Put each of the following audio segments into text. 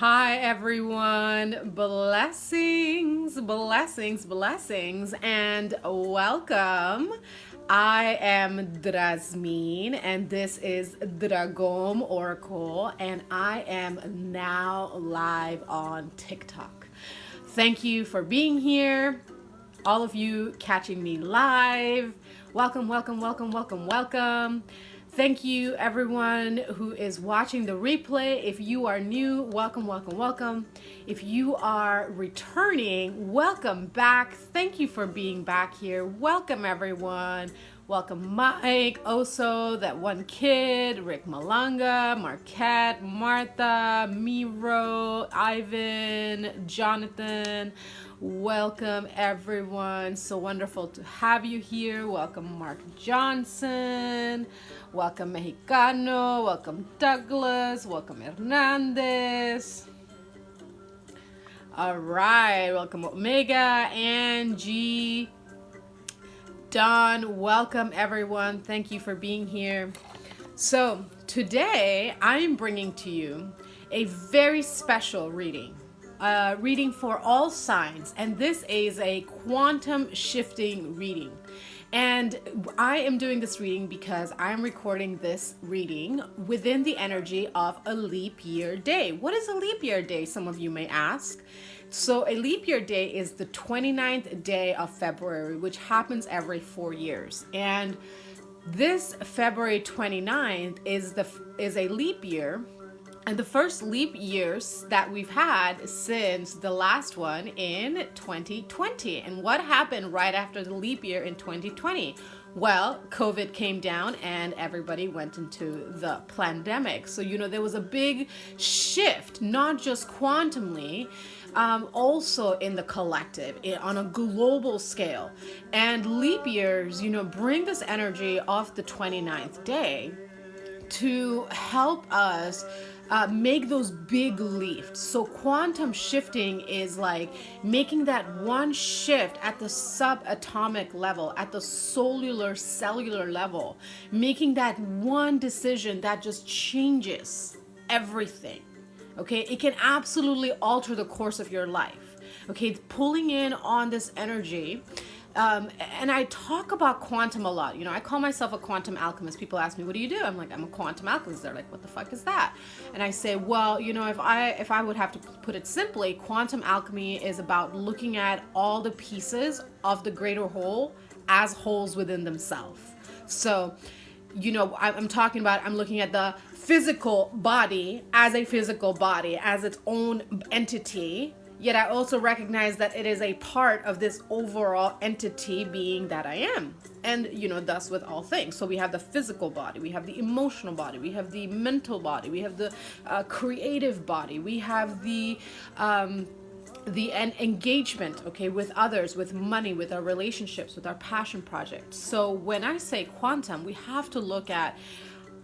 Hi everyone, blessings, blessings, blessings, and welcome. I am Drasmin, and this is Dragom Oracle, and I am now live on TikTok. Thank you for being here, all of you catching me live. Welcome, welcome, welcome, welcome, welcome. Thank you everyone who is watching the replay. If you are new, welcome, welcome, welcome. If you are returning, welcome back. Thank you for being back here. Welcome everyone. Welcome Mike, Oso, that one kid, Rick Malanga, Marquette, Martha, Miro, Ivan, Jonathan. Welcome everyone. So wonderful to have you here. Welcome Mark Johnson. Welcome Mexicano. Welcome Douglas. Welcome Hernandez. All right. Welcome Omega, Angie, Don. Welcome everyone. Thank you for being here. So today I'm bringing to you a very special reading. Reading for all signs, and this is a quantum shifting reading. And I am doing this reading because I'm recording this reading within the energy of a leap year day. What is a leap year day, some of you may ask? So a leap year day is the 29th day of February, which happens every 4 years. And this February 29th is a leap year. And the first leap years that we've had since the last one in 2020. And what happened right after the leap year in 2020? Well, COVID came down and everybody went into the pandemic. So, there was a big shift, not just quantumly, also in the collective, on a global scale. And leap years, bring this energy of the 29th day to help us make those big leaps. So quantum shifting is like making that one shift at the subatomic level, at the cellular level, making that one decision that just changes everything. Okay, it can absolutely alter the course of your life. Okay, pulling in on this energy. And I talk about quantum a lot. I call myself a quantum alchemist. People ask me, what do you do? I'm like, I'm a quantum alchemist. They're like, what the fuck is that? And I say, well, if I would have to put it simply, quantum alchemy is about looking at all the pieces of the greater whole as wholes within themselves. So, I'm looking at the physical body as a physical body, as its own entity. Yet I also recognize that it is a part of this overall entity being that I am. And, thus with all things. So we have the physical body, we have the emotional body, we have the mental body, we have the creative body, we have the engagement, okay, with others, with money, with our relationships, with our passion projects. So when I say quantum, we have to look at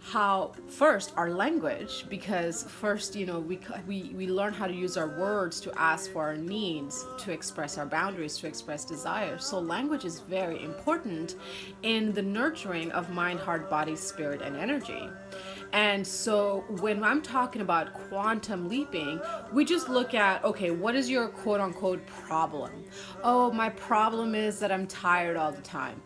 how first our language, because first we learn how to use our words to ask for our needs, to express our boundaries, to express desires. So language is very important in the nurturing of mind, heart, body, spirit, and energy. And so when I'm talking about quantum leaping, we just look at, okay, what is your quote unquote problem? Oh, my problem is that I'm tired all the time.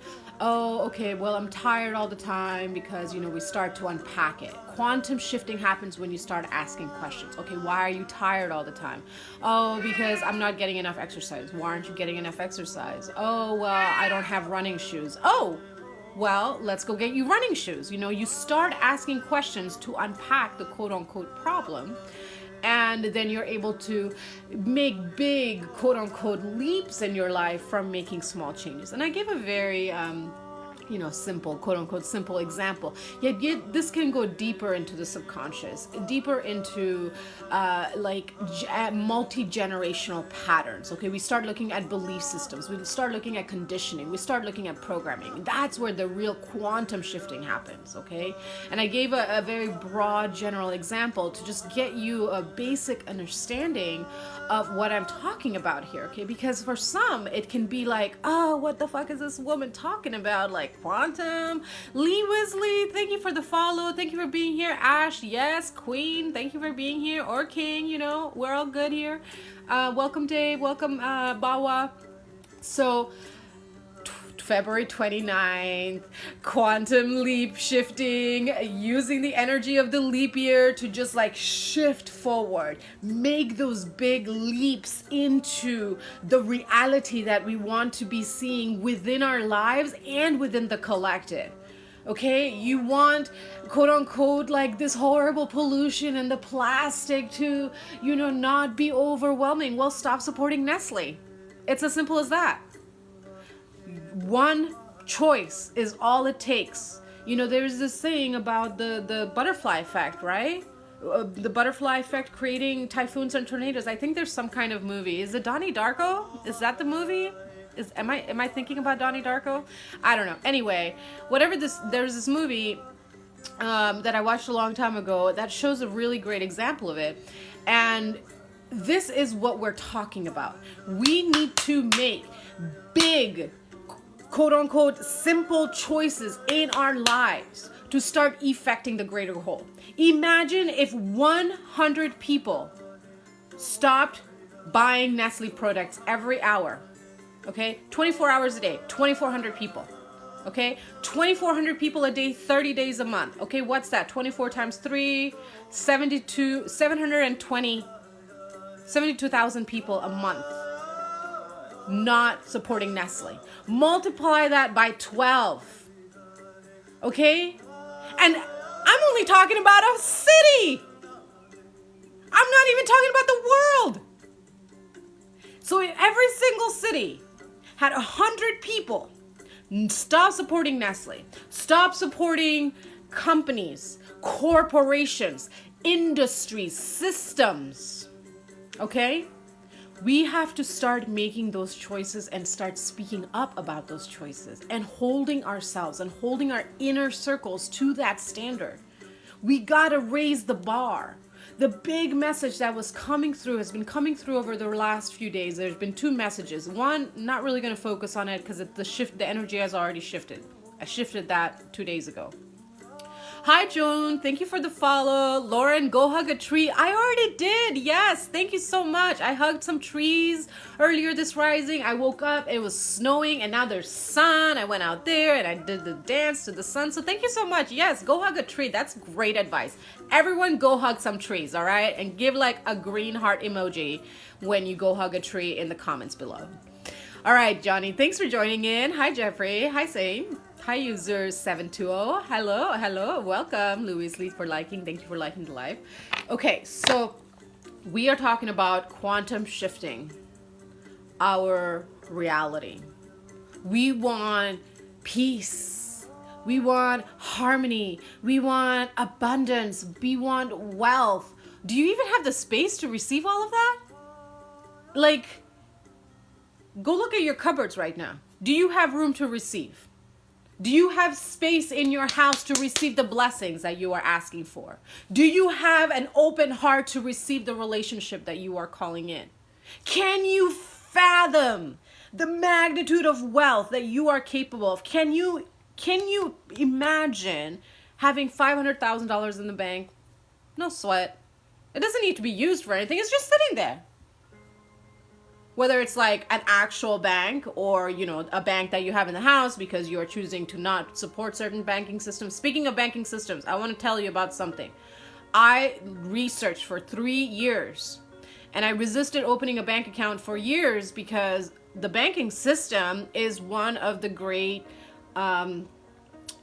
Oh, okay, well, I'm tired all the time because, we start to unpack it. Quantum shifting happens when you start asking questions. Okay, why are you tired all the time? Oh, because I'm not getting enough exercise. Why aren't you getting enough exercise? Oh, well, I don't have running shoes. Oh, well, let's go get you running shoes. You start asking questions to unpack the quote unquote problem. And then you're able to make big, quote unquote, leaps in your life from making small changes. And I give a very, simple, quote unquote, simple example. Yet this can go deeper into the subconscious, deeper into multi-generational patterns. Okay, we start looking at belief systems. We start looking at conditioning. We start looking at programming. That's where the real quantum shifting happens. Okay, and I gave a very broad, general example to just get you a basic understanding of what I'm talking about here. Okay, because for some it can be like, oh, what the fuck is this woman talking about? Like, Quantum. Lee Wesley, thank you for the follow. Thank you for being here. Ash, yes. Queen, thank you for being here. Or King, you know, we're all good here. Welcome, Dave. Welcome, Bawa. So, February 29th, quantum leap shifting, using the energy of the leap year to just like shift forward, make those big leaps into the reality that we want to be seeing within our lives and within the collective. Okay, you want quote unquote like this horrible pollution and the plastic to, you know, not be overwhelming. Well, stop supporting Nestle. It's as simple as that. One choice is all it takes. You know, there's this thing about the butterfly effect, right? The butterfly effect creating typhoons and tornadoes. I think there's some kind of movie. Is it Donnie Darko? Is that the movie? Am I thinking about Donnie Darko? I don't know. Anyway, there's this movie that I watched a long time ago that shows a really great example of it. And this is what we're talking about. We need to make big, quote unquote, simple choices in our lives to start effecting the greater whole. Imagine if 100 people stopped buying Nestle products every hour. Okay, 24 hours a day, 2,400 people. Okay, 2,400 people a day, 30 days a month. Okay, what's that? 24 times 3, 72,000 people a month not supporting Nestle. Multiply that by 12. Okay? And I'm only talking about a city. I'm not even talking about the world. So if every single city had 100 people stop supporting Nestle, stop supporting companies, corporations, industries, systems, okay? We have to start making those choices and start speaking up about those choices and holding ourselves and holding our inner circles to that standard. We gotta raise the bar. The big message that was coming through has been coming through over the last few days. There's been two messages. One, not really gonna focus on it because the energy has already shifted. I shifted that 2 days ago. Hi, Joan. Thank you for the follow. Lauren, go hug a tree. I already did. Yes. Thank you so much. I hugged some trees earlier this rising. I woke up. It was snowing and now there's sun. I went out there and I did the dance to the sun. So thank you so much. Yes. Go hug a tree. That's great advice. Everyone go hug some trees. All right. And give like a green heart emoji when you go hug a tree in the comments below. All right, Johnny. Thanks for joining in. Hi, Jeffrey. Hi, Sane. Hi, user 720. Hello. Welcome, Louis Lee, for liking. Thank you for liking the live. Okay, so we are talking about quantum shifting our reality. We want peace. We want harmony. We want abundance. We want wealth. Do you even have the space to receive all of that? Like, go look at your cupboards right now. Do you have room to receive? Do you have space in your house to receive the blessings that you are asking for? Do you have an open heart to receive the relationship that you are calling in? Can you fathom the magnitude of wealth that you are capable of? Can you imagine having $500,000 in the bank? No sweat. It doesn't need to be used for anything. It's just sitting there. Whether it's like an actual bank or, you know, a bank that you have in the house because you are choosing to not support certain banking systems. Speaking of banking systems, I want to tell you about something. I researched for 3 years and I resisted opening a bank account for years because the banking system is one of the great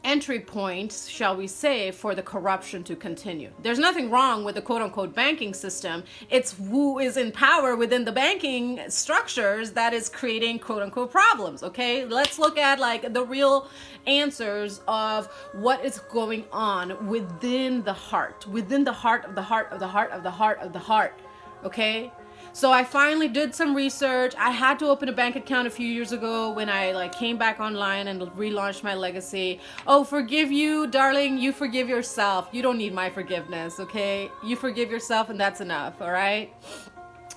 entry points, shall we say, for the corruption to continue. There's nothing wrong with the quote-unquote banking system. It's who is in power within the banking structures that is creating quote-unquote problems, okay? Let's look at like the real answers of what is going on within the heart of the heart of the heart of the heart of the heart of the heart, okay? So I finally did some research. I had to open a bank account a few years ago when I like came back online and relaunched my legacy. Oh, forgive you, darling. You forgive yourself. You don't need my forgiveness, okay? You forgive yourself and that's enough, all right?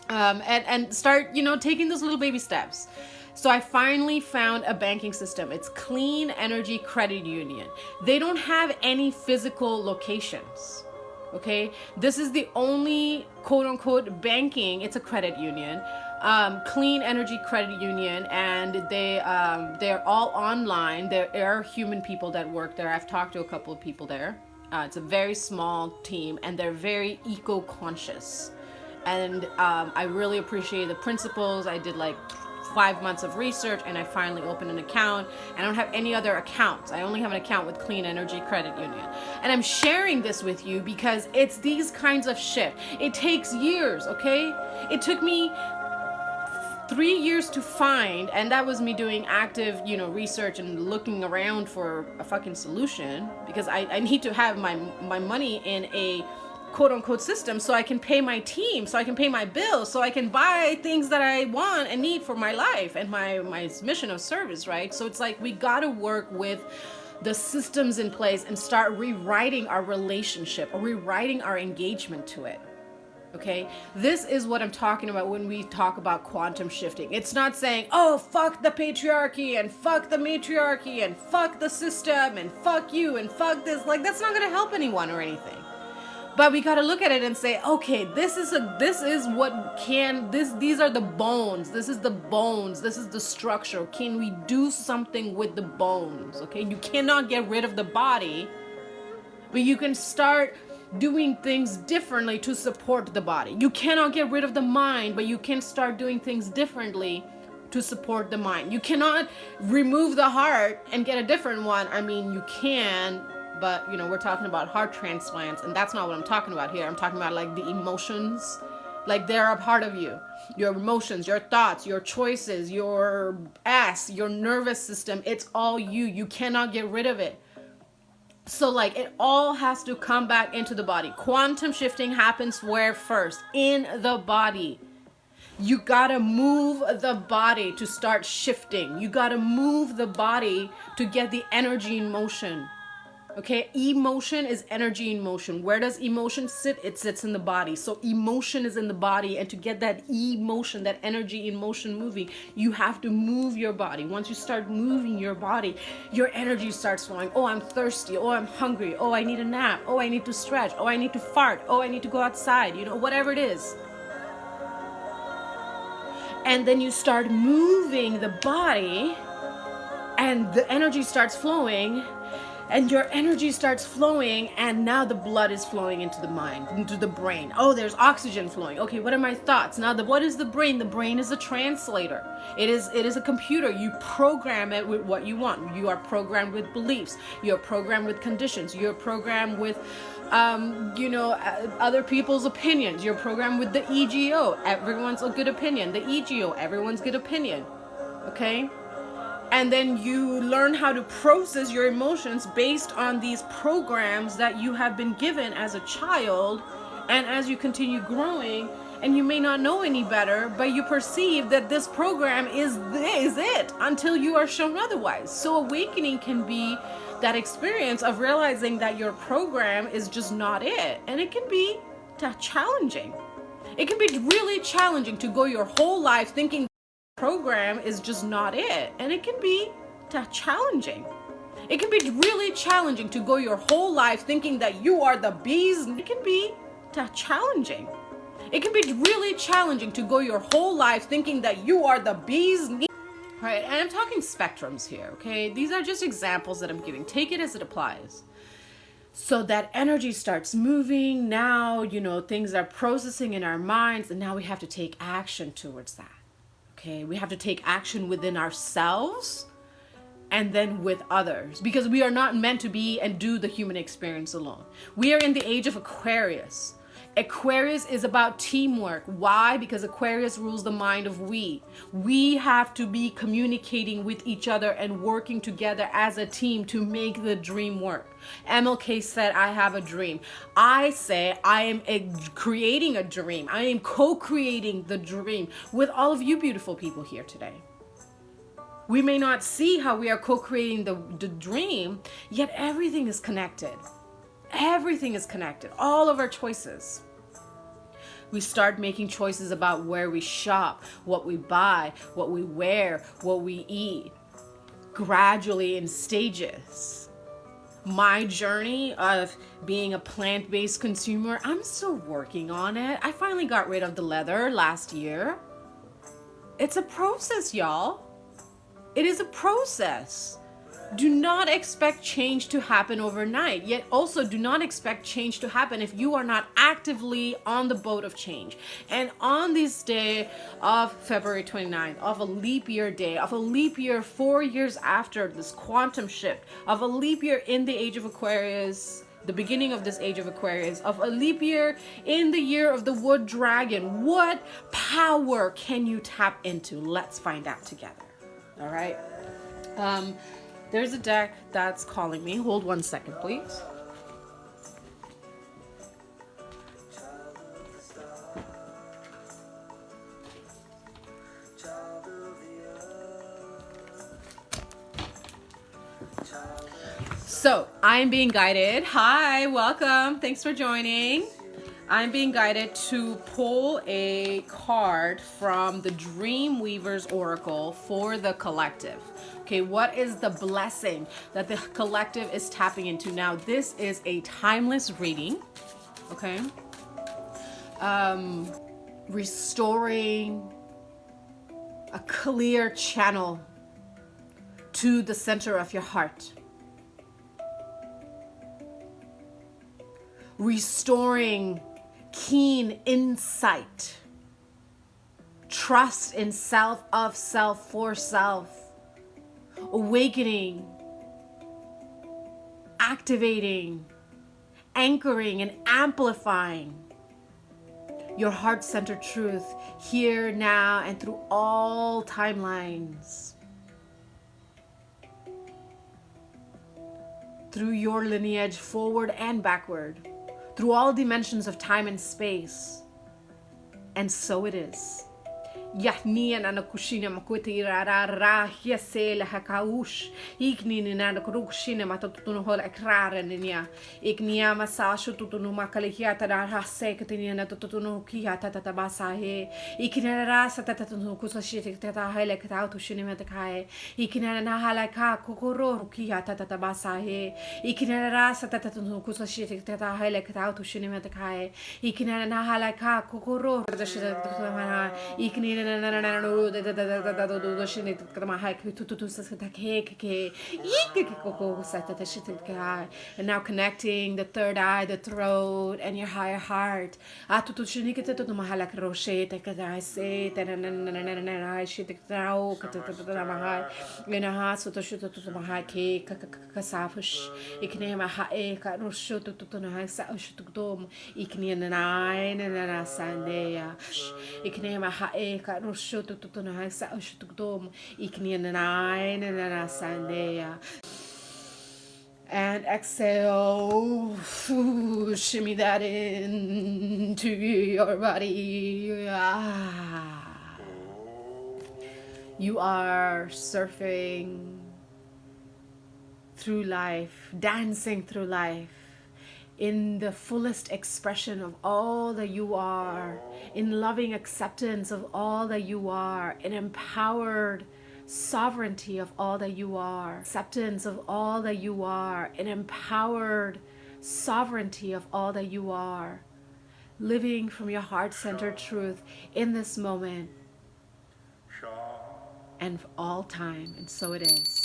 And start, you know, taking those little baby steps. So I finally found a banking system. It's Clean Energy Credit Union. They don't have any physical locations. Okay, this is the only quote unquote banking. It's a credit union, Clean Energy Credit Union, and they're all online. There are human people that work there. I've talked to a couple of people there. It's a very small team, and they're very eco-conscious. And I really appreciate the principles. I did like 5 months of research, and I finally opened an account. I don't have any other accounts. I only have an account with Clean Energy Credit Union. And I'm sharing this with you because it's these kinds of shit. It takes years, okay? It took me 3 years to find, and that was me doing active, research and looking around for a fucking solution, because I need to have my money in a quote unquote system so I can pay my team, so I can pay my bills, so I can buy things that I want and need for my life and my mission of service, right? So it's like we gotta work with the systems in place and start rewriting our relationship or rewriting our engagement to it. Okay, this is what I'm talking about when we talk about quantum shifting. It's not saying, oh, fuck the patriarchy and fuck the matriarchy and fuck the system and fuck you and fuck this. Like, that's not gonna help anyone or anything. But we got to look at it and say, okay, these are the bones. This is the bones. This is the structure. Can we do something with the bones? Okay, you cannot get rid of the body, but you can start doing things differently to support the body. You cannot get rid of the mind, but you can start doing things differently to support the mind. You cannot remove the heart and get a different one. I mean, you can, but we're talking about heart transplants, and that's not what I'm talking about here. I'm talking about like the emotions, like they're a part of you. Your emotions, your thoughts, your choices, your ass, your nervous system, it's all you. You cannot get rid of it. So like it all has to come back into the body. Quantum shifting happens where first? In the body. You gotta move the body to start shifting. You gotta move the body to get the energy in motion. Okay, emotion is energy in motion. Where does emotion sit? It sits in the body. So emotion is in the body, and to get that emotion, that energy in motion moving, you have to move your body. Once you start moving your body, your energy starts flowing. Oh, I'm thirsty. Oh, I'm hungry. Oh, I need a nap. Oh, I need to stretch. Oh, I need to fart. Oh, I need to go outside. Whatever it is. And then you start moving the body, and the energy starts flowing. And your energy starts flowing, and now the blood is flowing into the mind, into the brain. Oh, there's oxygen flowing. Okay, what are my thoughts? Now, what is the brain? The brain is a translator. It is a computer. You program it with what you want. You are programmed with beliefs. You're programmed with conditions. You're programmed with, other people's opinions. You're programmed with the EGO. Everyone's a good opinion. The EGO, everyone's good opinion. Okay? And then you learn how to process your emotions based on these programs that you have been given as a child. And as you continue growing, and you may not know any better, but you perceive that this program is it until you are shown otherwise. So awakening can be that experience of realizing that your program is just not it. And it can be challenging. It can be really challenging to go your whole life thinking program is just not it, and it can be challenging. It can be really challenging to go your whole life thinking that you are the bees. It can be challenging. It can be really challenging to go your whole life thinking that you are the bees. Right, and I'm talking spectrums here, okay? These are just examples that I'm giving. Take it as it applies. So that energy starts moving. Now, things are processing in our minds, and now we have to take action towards that. Okay, we have to take action within ourselves and then with others, because we are not meant to be and do the human experience alone. We are in the age of Aquarius. Aquarius is about teamwork. Why? Because Aquarius rules the mind of we. We have to be communicating with each other and working together as a team to make the dream work. MLK said, I have a dream. I say, I am creating a dream. I am co-creating the dream with all of you beautiful people here today. We may not see how we are co-creating the dream, yet everything is connected. Everything is connected. All of our choices. We start making choices about where we shop, what we buy, what we wear, what we eat, gradually in stages. My journey of being a plant-based consumer, I'm still working on it. I finally got rid of the leather last year. It's a process, y'all. It is a process. Do not expect change to happen overnight, yet also do not expect change to happen if you are not actively on the boat of change. And on this day of February 29th, of a leap year day, of a leap year 4 years after this quantum shift, of a leap year in the age of Aquarius, the beginning of this age of Aquarius, of a leap year in the year of the wood dragon, what power can you tap into? Let's find out together. All right. There's a deck that's calling me. Hold 1 second, please. So I'm being guided. Hi, welcome. Thanks for joining. I'm being guided to pull a card from the Dreamweaver's Oracle for the collective. Okay, what is the blessing that the collective is tapping into? Now, this is a timeless reading, okay? Restoring a clear channel to the center of your heart. Restoring keen insight, trust in self, of self, for self, awakening, activating, anchoring, and amplifying your heart-centered truth here, now, and through all timelines, through your lineage, forward and backward, through all dimensions of time and space. And so it is. Yahnia na kushina makwiti ra hiesela hakaush ikni na kurushina matutuno hol akrara ninya iknia masashu tutunu makalihiata na hasekatinia na tutuno kiata tatabasahe ikina rasa tatatuno kusashiti tata hele katautu shinimatakae ikina na halaka kokoro kiata tatabasahe ikina rasa tatatuno kusashiti tata hele katautu shinimatakae ikina na halaka kokoro ikni and now connecting the third eye, the throat, and your higher heart. And exhale, shimmy that into your body. You are surfing through life, dancing through life, in the fullest expression of all that you are, in loving acceptance of all that you are, in empowered sovereignty of all that you are, acceptance of all that you are, in empowered sovereignty of all that you are, living from your heart-centered truth in this moment and for all time. And so it is.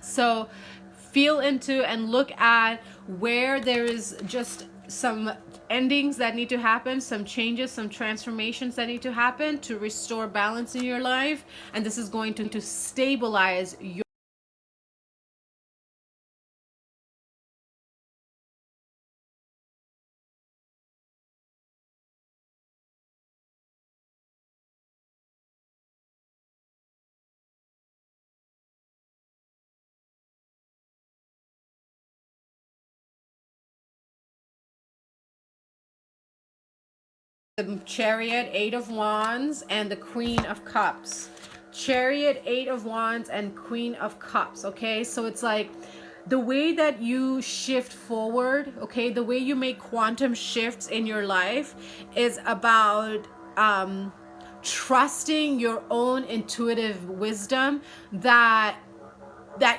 So feel into and look at where there is just some endings that need to happen, some changes, some transformations that need to happen to restore balance in your life. And this is going to stabilize your the Chariot, 8 of Wands, and the Queen of Cups. Chariot, 8 of Wands, and Queen of Cups. Okay, so it's like the way that you shift forward, okay, the way you make quantum shifts in your life is about trusting your own intuitive wisdom that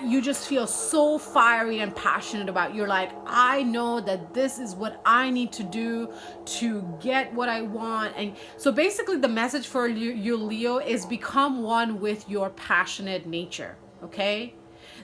you just feel so fiery and passionate about. You're like, I know that this is what I need to do to get what I want. And so basically the message for you Leo is become one with your passionate nature. Okay,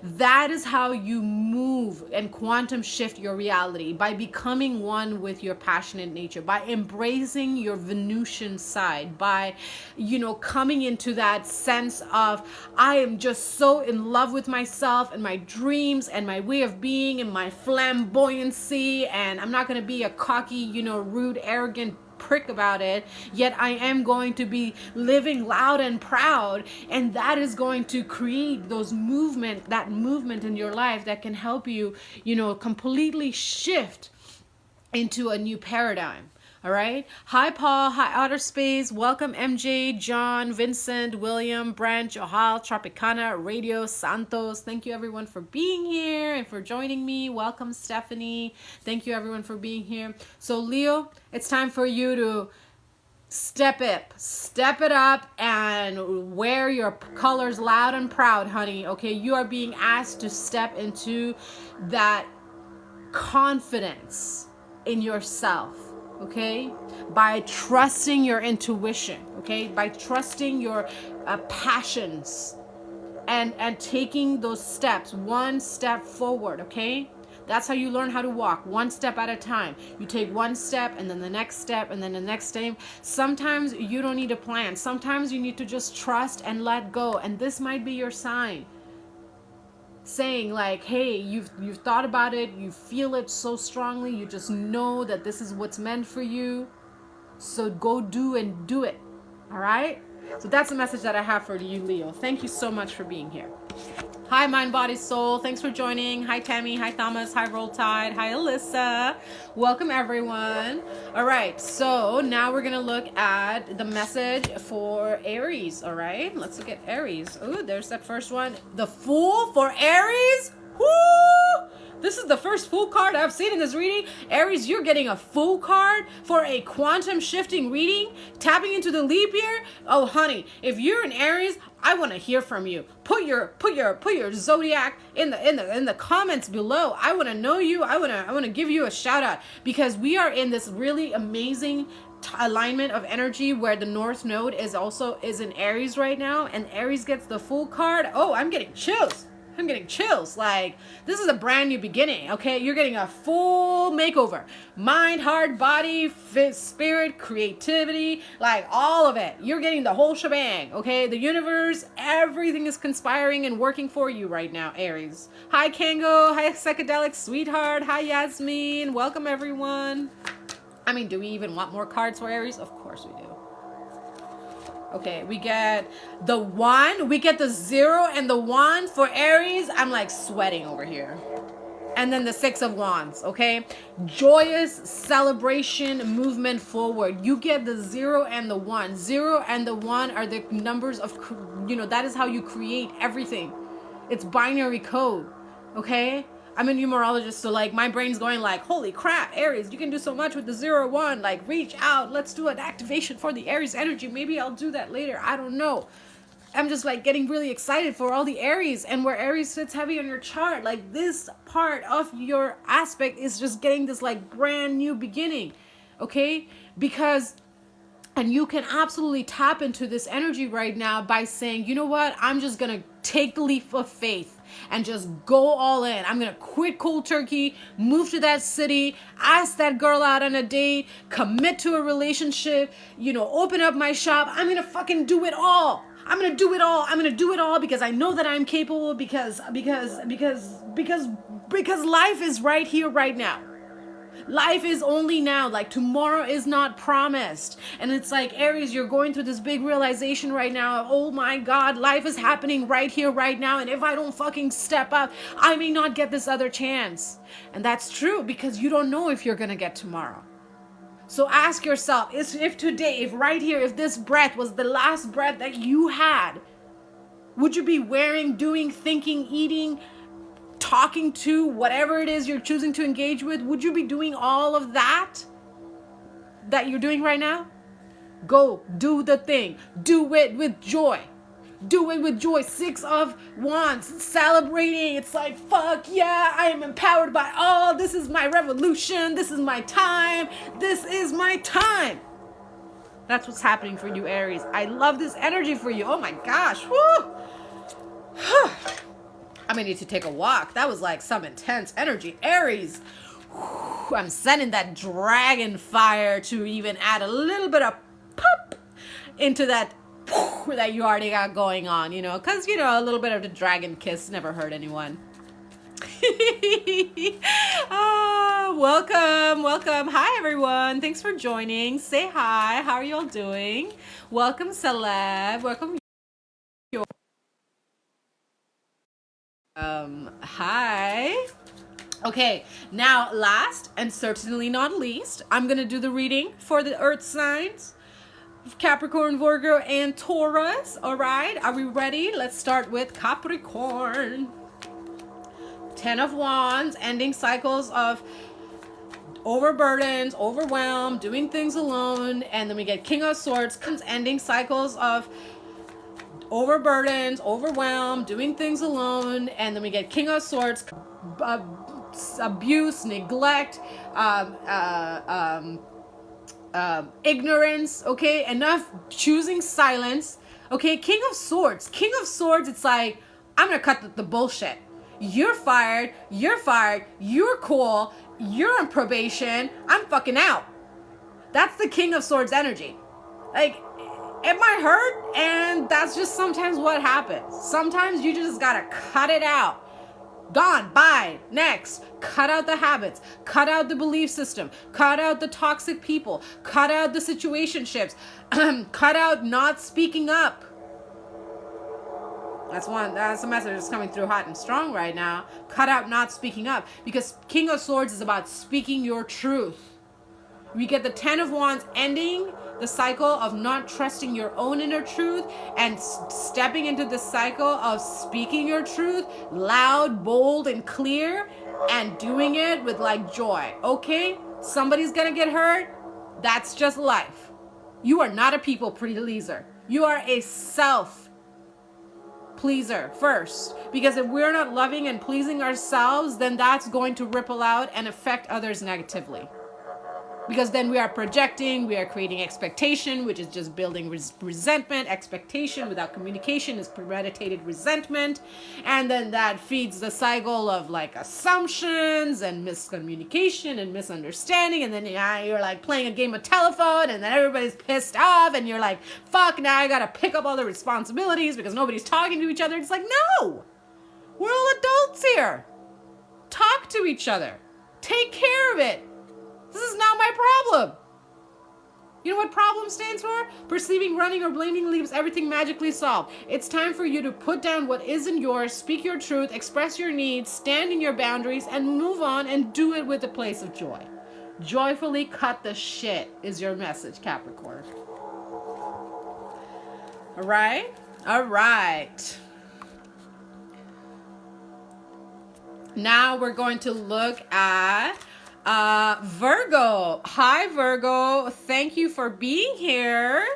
that is how you move and quantum shift your reality, by becoming one with your passionate nature, by embracing your Venusian side, by, you know, coming into that sense of, I am just so in love with myself and my dreams and my way of being and my flamboyancy, and I'm not going to be a cocky, you know, rude, arrogant prick about it, yet I am going to be living loud and proud, and that is going to create that movement in your life that can help you, you know, completely shift into a new paradigm. All right. Hi, Paul. Hi, Outer Space. Welcome, MJ, John, Vincent, William, Brent, Johal, Tropicana, Radio, Santos. Thank you, everyone, for being here and for joining me. Welcome, Stephanie. Thank you, everyone, for being here. So, Leo, it's time for you to step it up and wear your colors loud and proud, honey. Okay. You are being asked to step into that confidence in yourself. Okay, by trusting your intuition, okay, by trusting your passions, and taking those steps, one step forward. Okay, that's how you learn how to walk, one step at a time. You take one step and then the next step and then the next step. Sometimes you don't need a plan. Sometimes you need to just trust and let go, and this might be your sign saying like, hey, you've thought about it, you feel it so strongly, you just know that this is what's meant for you, so go do it. All right, so that's the message that I have for you, Leo. Thank you so much for being here. Hi, Mind, Body, Soul. Thanks for joining. Hi, Tammy. Hi, Thomas. Hi, Roll Tide. Hi, Alyssa. Welcome, everyone. All right, so now we're going to look at the message for Aries. All right, let's look at Aries. Oh, there's that first one. The Fool for Aries. Woo! This is the first Fool card I've seen in this reading. Aries, you're getting a Fool card for a quantum shifting reading, tapping into the leap year. Oh, honey, if you're an Aries, I want to hear from you. Put your zodiac in the comments below. I want to know you. I want to give you a shout out, because we are in this really amazing alignment of energy where the North Node is in Aries right now, and Aries gets the Fool card. Oh, I'm getting chills. Like, this is a brand new beginning. Okay, you're getting a full makeover. Mind, heart, body, spirit, creativity, like all of it. You're getting the whole shebang. Okay, the universe, everything is conspiring and working for you right now, Aries. Hi, Kango. Hi, Psychedelic Sweetheart. Hi, Yasmin. Welcome, everyone. I mean, do we even want more cards for Aries? Of course we do. Okay, we get the 1, we get the 0 and the 1 for Aries. I'm like sweating over here. And then the 6 of Wands, okay? Joyous celebration, movement forward. You get the 0 and the 1. 0 and the 1 are the numbers of, that is how you create everything. It's binary code, okay? I'm a numerologist, so like my brain's going like, holy crap, Aries, you can do so much with the 0, 1. Like, reach out. Let's do an activation for the Aries energy. Maybe I'll do that later. I don't know. I'm just like getting really excited for all the Aries, and where Aries sits heavy on your chart. Like, this part of your aspect is just getting this like brand new beginning, okay? And you can absolutely tap into this energy right now by saying, you know what? I'm just going to take the leap of faith and just go all in. I'm going to quit cold turkey, move to that city, ask that girl out on a date, commit to a relationship, open up my shop. I'm going to fucking do it all. I'm going to do it all. I'm going to do it all because I know that I'm capable, because life is right here, right now. Life is only now. Like, tomorrow is not promised. And it's like, Aries, you're going through this big realization right now. Oh my God, life is happening right here, right now. And if I don't fucking step up, I may not get this other chance. And that's true, because you don't know if you're going to get tomorrow. So ask yourself, if today, if right here, if this breath was the last breath that you had, would you be wearing, doing, thinking, eating, talking to, whatever it is you're choosing to engage with? Would you be doing all of that you're doing right now? Go do the thing. Do it with joy. Do it with joy. 6 of Wands, celebrating. It's like, fuck yeah, I am empowered by all. This is my revolution. This is my time. This is my time. That's what's happening for you, Aries. I love this energy for you. Oh my gosh. Woo. I'm gonna need to take a walk. That was like some intense energy. Aries. I'm sending that dragon fire to even add a little bit of pop into that you already got going on, you know, because, you know, a little bit of the dragon kiss never hurt anyone. Welcome. Hi, everyone. Thanks for joining. Say hi. How are y'all doing? Welcome, Celeb. Welcome. Hi. Okay, now last and certainly not least, I'm going to do the reading for the earth signs. Capricorn, Virgo, and Taurus. All right, are we ready? Let's start with Capricorn. 10 of Wands, ending cycles of overburdens, overwhelmed, doing things alone. And then we get King of Swords, ending cycles of overburdens, overwhelmed, doing things alone. And then we get King of Swords, abuse, neglect, ignorance. Okay, enough choosing silence. Okay, King of Swords, it's like, I'm gonna cut the bullshit. You're fired, you're cool, you're on probation, I'm fucking out. That's the King of Swords energy. Like, it might hurt, and that's just sometimes what happens. Sometimes you just gotta cut it out. Gone, bye, next. Cut out the habits, cut out the belief system, cut out the toxic people, cut out the situationships, cut out not speaking up. That's a message that's coming through hot and strong right now. Cut out not speaking up, because King of Swords is about speaking your truth. We get the 10 of Wands, ending the cycle of not trusting your own inner truth and stepping into the cycle of speaking your truth loud, bold, and clear, and doing it with like joy. Okay, somebody's gonna get hurt. That's just life. You are not a people pleaser. You are a self pleaser first, because if we're not loving and pleasing ourselves, then that's going to ripple out and affect others negatively. Because then we are projecting, we are creating expectation, which is just building resentment. Expectation without communication is premeditated resentment. And then that feeds the cycle of like assumptions and miscommunication and misunderstanding. And then you're like playing a game of telephone, and then everybody's pissed off, and you're like, fuck, now I gotta pick up all the responsibilities because nobody's talking to each other. It's like, no, we're all adults here. Talk to each other. Take care of it. This is not my problem. You know what problem stands for? Perceiving, running, or blaming leaves everything magically solved. It's time for you to put down what isn't yours, speak your truth, express your needs, stand in your boundaries, and move on, and do it with a place of joy. Joyfully cut the shit is your message, Capricorn. All right? All right. Now we're going to look at Virgo. Hi, Virgo. Thank you for being here.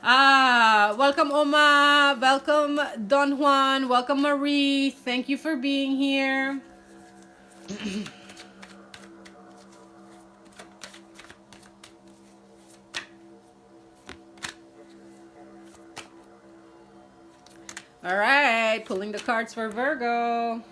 Welcome, Oma. Welcome, Don Juan. Welcome, Marie. Thank you for being here. All right, pulling the cards for Virgo.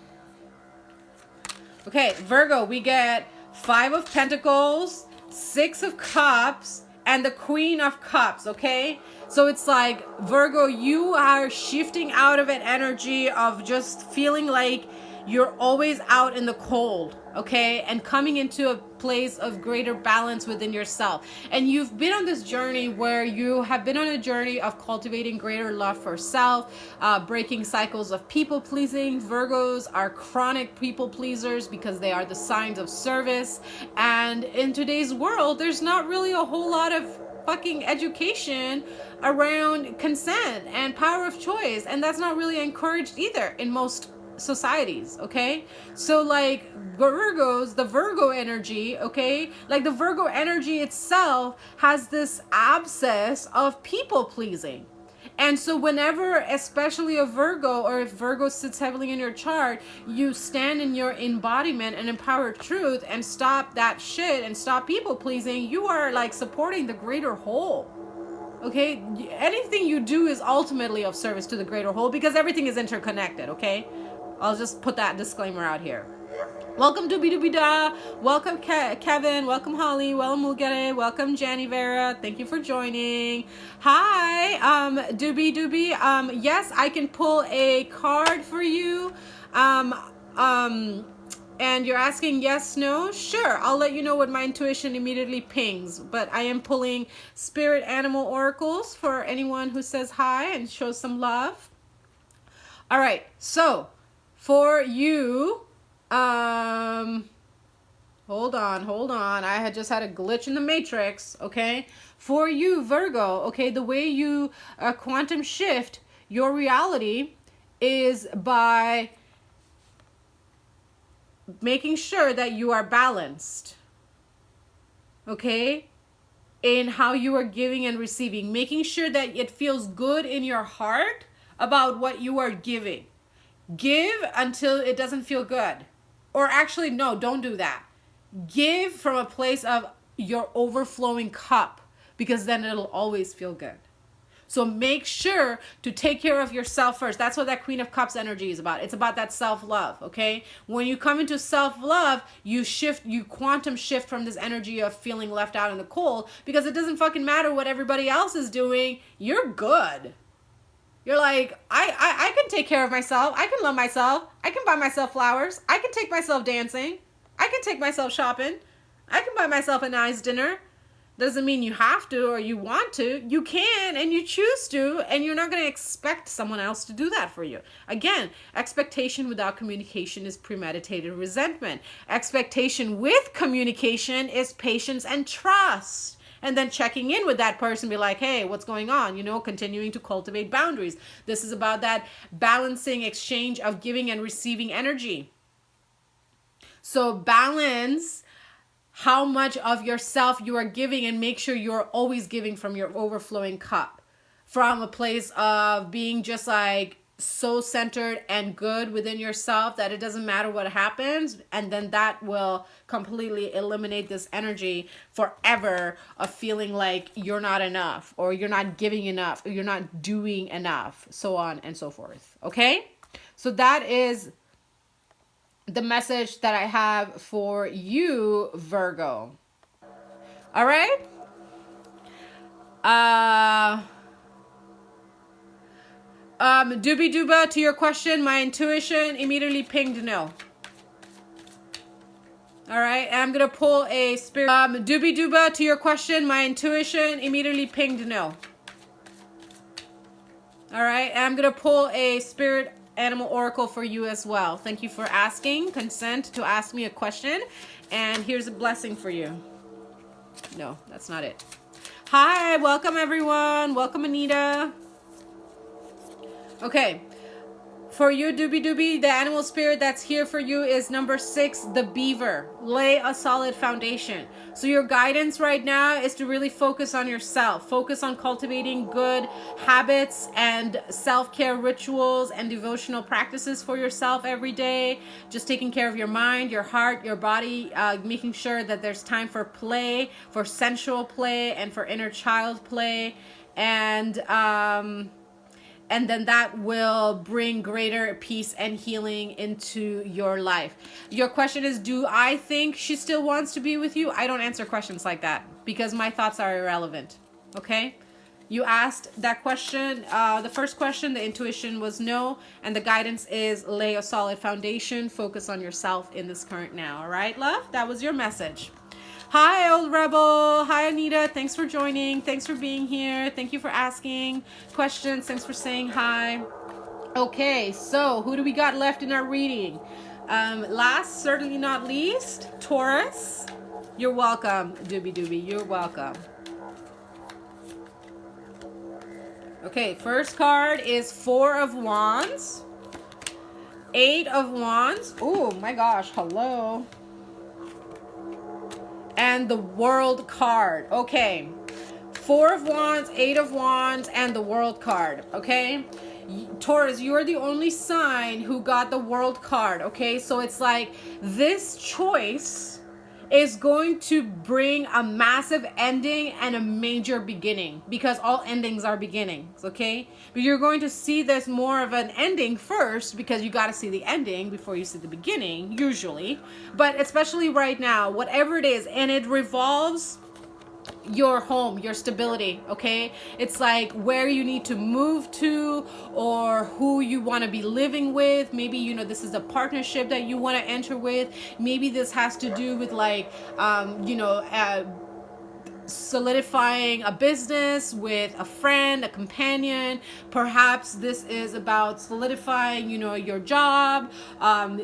Okay, Virgo, we get 5 of Pentacles, 6 of Cups, and the Queen of Cups, okay? So it's like, Virgo, you are shifting out of an energy of just feeling like You're always out in the cold, okay? And coming into a place of greater balance within yourself. And you've been on this journey where you have been on a journey of cultivating greater love for self, breaking cycles of people pleasing. Virgos are chronic people pleasers because they are the signs of service. And in today's world, there's not really a whole lot of fucking education around consent and power of choice, and that's not really encouraged either in most societies, okay? So like Virgos, the Virgo energy, okay, like the Virgo energy itself has this abscess of people pleasing. And so whenever, especially a Virgo, or if Virgo sits heavily in your chart, you stand in your embodiment and empowered truth and stop that shit and stop people pleasing, you are like supporting the greater whole. Okay? Anything you do is ultimately of service to the greater whole because everything is interconnected, okay? I'll just put that disclaimer out here. Welcome Doobie Doobie Da. Welcome Kevin. Welcome Holly. Welcome Mulgere. Welcome Janny Vera. Thank you for joining. Hi, Doobie Doobie. Yes, I can pull a card for you. And you're asking yes, no? Sure, I'll let you know what my intuition immediately pings. But I am pulling spirit animal oracles for anyone who says hi and shows some love. All right, so for you, hold on. I had just had a glitch in the matrix, okay? For you, Virgo, okay, the way you quantum shift your reality is by making sure that you are balanced, okay, in how you are giving and receiving, making sure that it feels good in your heart about what you are giving. Give until it doesn't feel good. Or actually, no, don't do that. Give from a place of your overflowing cup, because then it'll always feel good. So make sure to take care of yourself first. That's what that Queen of Cups energy is about. It's about that self-love, okay? When you come into self-love, you quantum shift from this energy of feeling left out in the cold, because it doesn't fucking matter what everybody else is doing. You're good. You're like, I can take care of myself. I can love myself. I can buy myself flowers. I can take myself dancing. I can take myself shopping. I can buy myself a nice dinner. Doesn't mean you have to or you want to. You can and you choose to, and you're not going to expect someone else to do that for you. Again, expectation without communication is premeditated resentment. Expectation with communication is patience and trust. And then checking in with that person, be like, hey, what's going on? You know, continuing to cultivate boundaries. This is about that balancing exchange of giving and receiving energy. So balance how much of yourself you are giving, and make sure you're always giving from your overflowing cup, from a place of being just like so centered and good within yourself that it doesn't matter what happens. And then that will completely eliminate this energy forever of feeling like you're not enough, or you're not giving enough, or you're not doing enough, so on and so forth. Okay? So that is the message that I have for you, Virgo. All right? Doobie Dooba, to your question, my intuition immediately pinged no. All right, and I'm going to pull a spirit. Doobie Dooba, to your question, my intuition immediately pinged no. All right, and I'm going to pull a spirit animal oracle for you as well. Thank you for asking consent to ask me a question, and here's a blessing for you. No, that's not it. Hi, welcome everyone. Welcome Anita. Okay, for you, Doobie Doobie, the animal spirit that's here for you is number 6, the beaver. Lay a solid foundation. So your guidance right now is to really focus on yourself. Focus on cultivating good habits and self-care rituals and devotional practices for yourself every day. Just taking care of your mind, your heart, your body, making sure that there's time for play, for sensual play, and for inner child play. And then that will bring greater peace and healing into your life. Your question is, do I think she still wants to be with you? I don't answer questions like that because my thoughts are irrelevant. Okay? You asked that question. The first question, the intuition was no, and the guidance is lay a solid foundation. Focus on yourself in this current now. All right, love? That was your message. Hi, old rebel. Hi, Anita. Thanks for joining. Thanks for being here. Thank you for asking questions. Thanks for saying hi. Okay, so who do we got left in our reading? Last, certainly not least, Taurus. You're welcome, Doobie Doobie. You're welcome. Okay, first card is Four of Wands. Eight of Wands. Oh my gosh, hello. And the World card. Okay. Four of Wands, Eight of Wands, and the World card. Okay. Taurus, you are the only sign who got the World card. Okay. So it's like this choice is going to bring a massive ending and a major beginning, because all endings are beginnings, okay? But you're going to see this more of an ending first, because you got to see the ending before you see the beginning, usually. But especially right now, whatever it is, and it revolves your home, your stability, okay? It's like where you need to move to, or who you want to be living with. Maybe, you know, this is a partnership that you want to enter with. Maybe this has to do with like, solidifying a business with a friend, a companion. Perhaps this is about solidifying, you know, your job.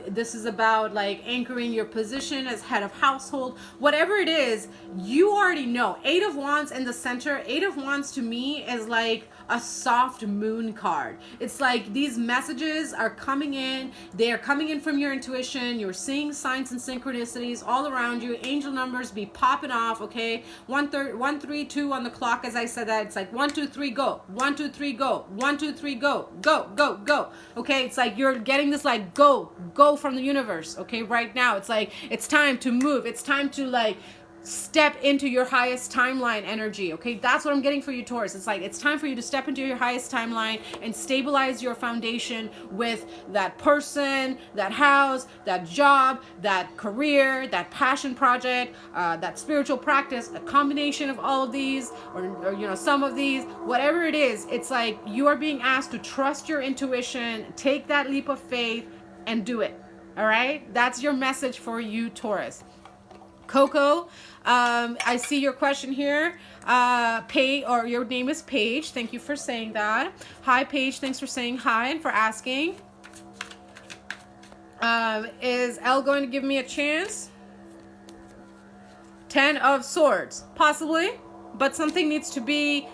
This is about like anchoring your position as head of household. Whatever it is, you already know. Eight of Wands in the center. Eight of Wands to me is like a soft moon card. It's like these messages are coming in. They are coming in from your intuition. You're seeing signs and synchronicities all around you. Angel numbers be popping off, okay? 1, 3, 2 on the clock. As I said that, it's like 1, 2, 3, go. 1, 2, 3, go. 1, 2, 3, go. Go, go, go. Okay, it's like you're getting this like go from the universe. Okay, right now it's like it's time to move. It's time to like step into your highest timeline energy. Okay, that's what I'm getting for you, Taurus. It's like it's time for you to step into your highest timeline and stabilize your foundation with that person, that house, that job, that career, that passion project, that spiritual practice, a combination of all of these, or you know, some of these, whatever it is. It's like you are being asked to trust your intuition, take that leap of faith, and do it. All right, that's your message for you, Taurus. Coco, I see your question here. Or your name is Paige. Thank you for saying that. Hi, Paige. Thanks for saying hi and for asking. Is Elle going to give me a chance? 10 of Swords, possibly, but something needs to be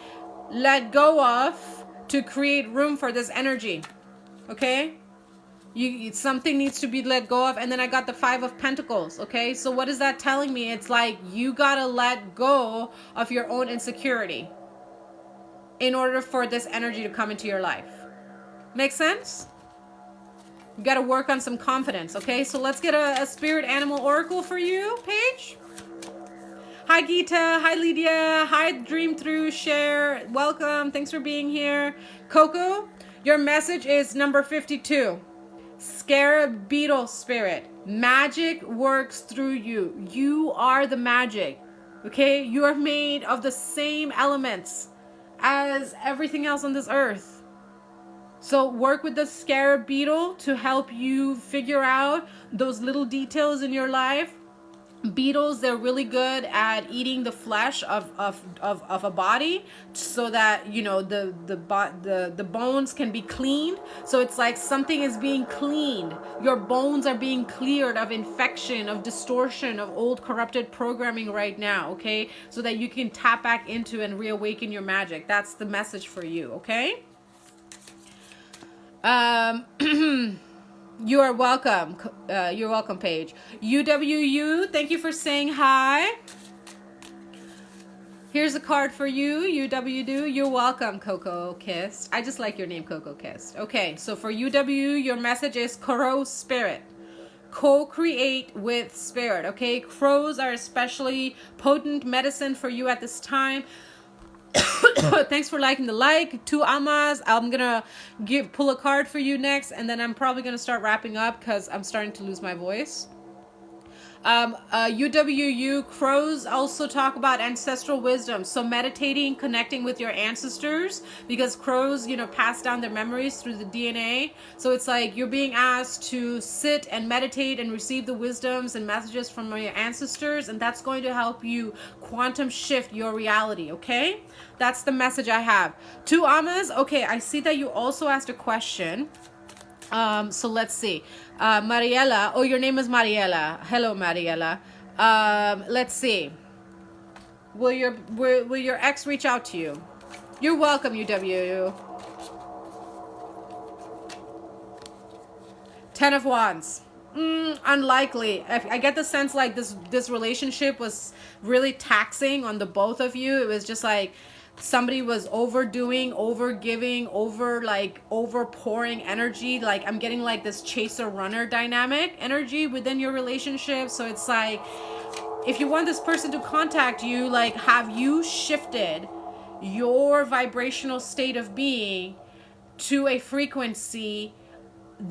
let go of to create room for this energy. Okay? Something needs to be let go of. And then I got the 5 of Pentacles. Okay, so what is that telling me? It's like you gotta let go of your own insecurity in order for this energy to come into your life. Make sense? You gotta work on some confidence. Okay, so let's get a spirit animal oracle for you, Paige. Hi Geeta, hi Lydia, hi Dream Through, Share, welcome, thanks for being here. Coco, your message is number 52. Scarab beetle spirit. Magic works through you. You are the magic. Okay? You are made of the same elements as everything else on this earth. So work with the scarab beetle to help you figure out those little details in your life. Beetles, they're really good at eating the flesh of a body, so that, you know, the bones can be cleaned. So it's like something is being cleaned. Your bones are being cleared of infection, of distortion, of old corrupted programming right now, okay? So that you can tap back into and reawaken your magic. That's the message for you, okay? You are welcome. You're welcome, Paige. UWU, thank you for saying hi. Here's a card for you, UWU. You're welcome, Coco Kissed. I just like your name, Coco Kissed. Okay, so for UWU, your message is Crow Spirit. Co-create with spirit, okay? Crows are especially potent medicine for you at this time. Thanks for liking the like. 2 amas. I'm gonna pull a card for you next, and then I'm probably gonna start wrapping up because I'm starting to lose my voice. UWU crows also talk about ancestral wisdom. So meditating, connecting with your ancestors, because crows, you know, pass down their memories through the DNA. So it's like you're being asked to sit and meditate and receive the wisdoms and messages from your ancestors, and that's going to help you quantum shift your reality. Okay, that's the message I have. To Amas, okay, I see that you also asked a question. So let's see. Mariela, oh, your name is Mariela. Hello, Mariela. Let's see. Will your ex reach out to you? You're welcome, UWU. 10 of Wands. Unlikely. I get the sense like this relationship was really taxing on the both of you. It was just like somebody was overdoing, overgiving, overpouring energy. Like I'm getting like this chaser runner dynamic energy within your relationship. So it's like, if you want this person to contact you, like, have you shifted your vibrational state of being to a frequency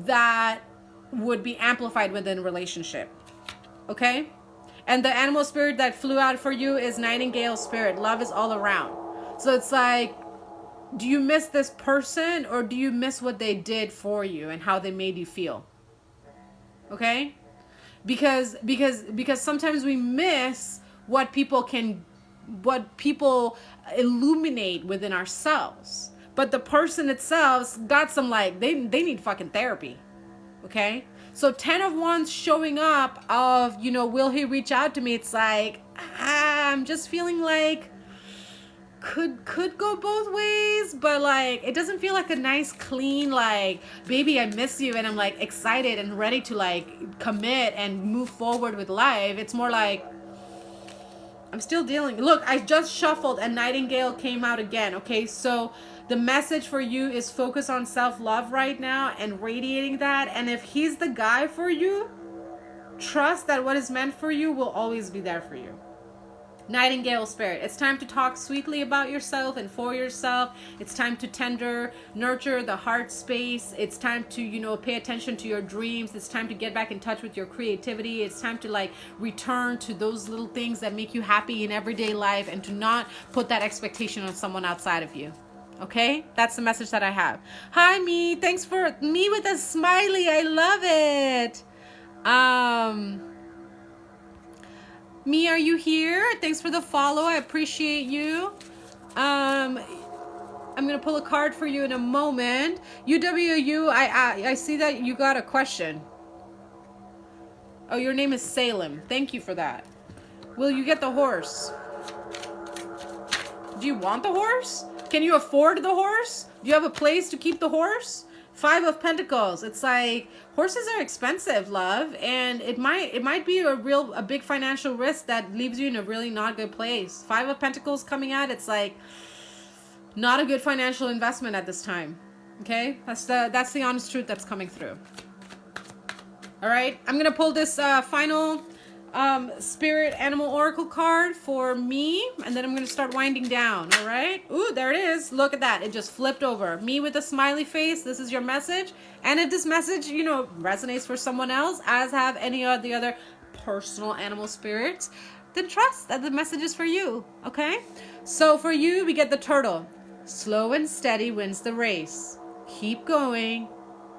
that would be amplified within a relationship? Okay? And the animal spirit that flew out for you is Nightingale spirit. Love is all around. So it's like, do you miss this person, or do you miss what they did for you and how they made you feel? Okay? Because sometimes we miss what people illuminate within ourselves. But the person itself got some, like, they need fucking therapy. Okay? So 10 of Wands showing up of, you know, will he reach out to me? It's like, I'm just feeling like could go both ways, but like it doesn't feel like a nice clean like, baby, I miss you and I'm like excited and ready to like commit and move forward with life. It's more like I'm still dealing. Look, I just shuffled and Nightingale came out again. Okay, so the message for you is focus on self-love right now and radiating that. And if he's the guy for you, trust that what is meant for you will always be there for you. Nightingale spirit, it's time to talk sweetly about yourself and for yourself. It's time to nurture the heart space. It's time to, you know, pay attention to your dreams. It's time to get back in touch with your creativity. It's time to like return to those little things that make you happy in everyday life and to not put that expectation on someone outside of you. Okay, that's the message that I have. Hi, me. Thanks for me with a smiley. I love it. Me, are you here? Thanks for the follow. I appreciate you. I'm gonna pull a card for you in a moment. UWU, I see that you got a question. Oh, your name is Salem. Thank you for that. Will you get the horse? Do you want the horse? Can you afford the horse? Do you have a place to keep the horse? 5 of Pentacles. It's like horses are expensive, love, and it might be a big financial risk that leaves you in a really not good place. 5 of Pentacles coming out. It's like not a good financial investment at this time. Okay, that's the honest truth that's coming through. All right, I'm gonna pull this final spirit animal oracle card for me, and then I'm gonna start winding down. All right, ooh, there it is. Look at that, it just flipped over. Me with a smiley face. This is your message, and if this message, you know, resonates for someone else, as have any of the other personal animal spirits, then trust that the message is for you. Okay, so for you, we get the turtle. Slow and steady wins the race. Keep going.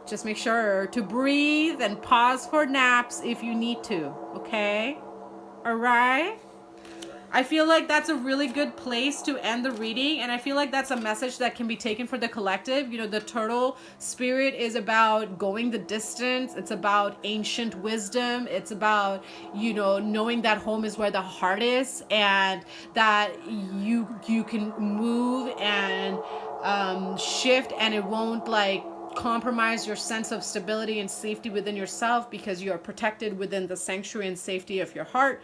Just make sure to breathe and pause for naps if you need to, okay? All right? I feel like that's a really good place to end the reading, and I feel like that's a message that can be taken for the collective. You know, the turtle spirit is about going the distance. It's about ancient wisdom. It's about, you know, knowing that home is where the heart is, and that you can move and shift, and it won't like compromise your sense of stability and safety within yourself, because you are protected within the sanctuary and safety of your heart.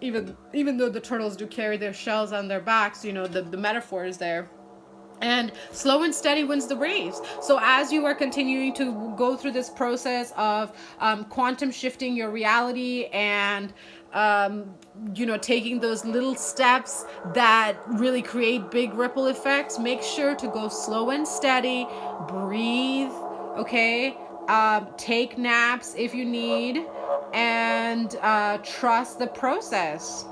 Even though the turtles do carry their shells on their backs, you know, the metaphor is there. And slow and steady wins the race. So as you are continuing to go through this process of quantum shifting your reality and you know, taking those little steps that really create big ripple effects, make sure to go slow and steady, breathe, okay? Take naps if you need, and trust the process.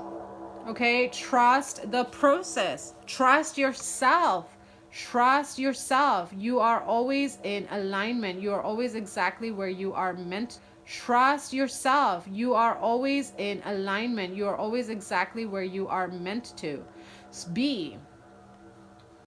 Okay, trust the process. Trust yourself. Trust yourself. You are always in alignment. You are always exactly where you are meant. Trust yourself. You are always in alignment. You are always exactly where you are meant to be.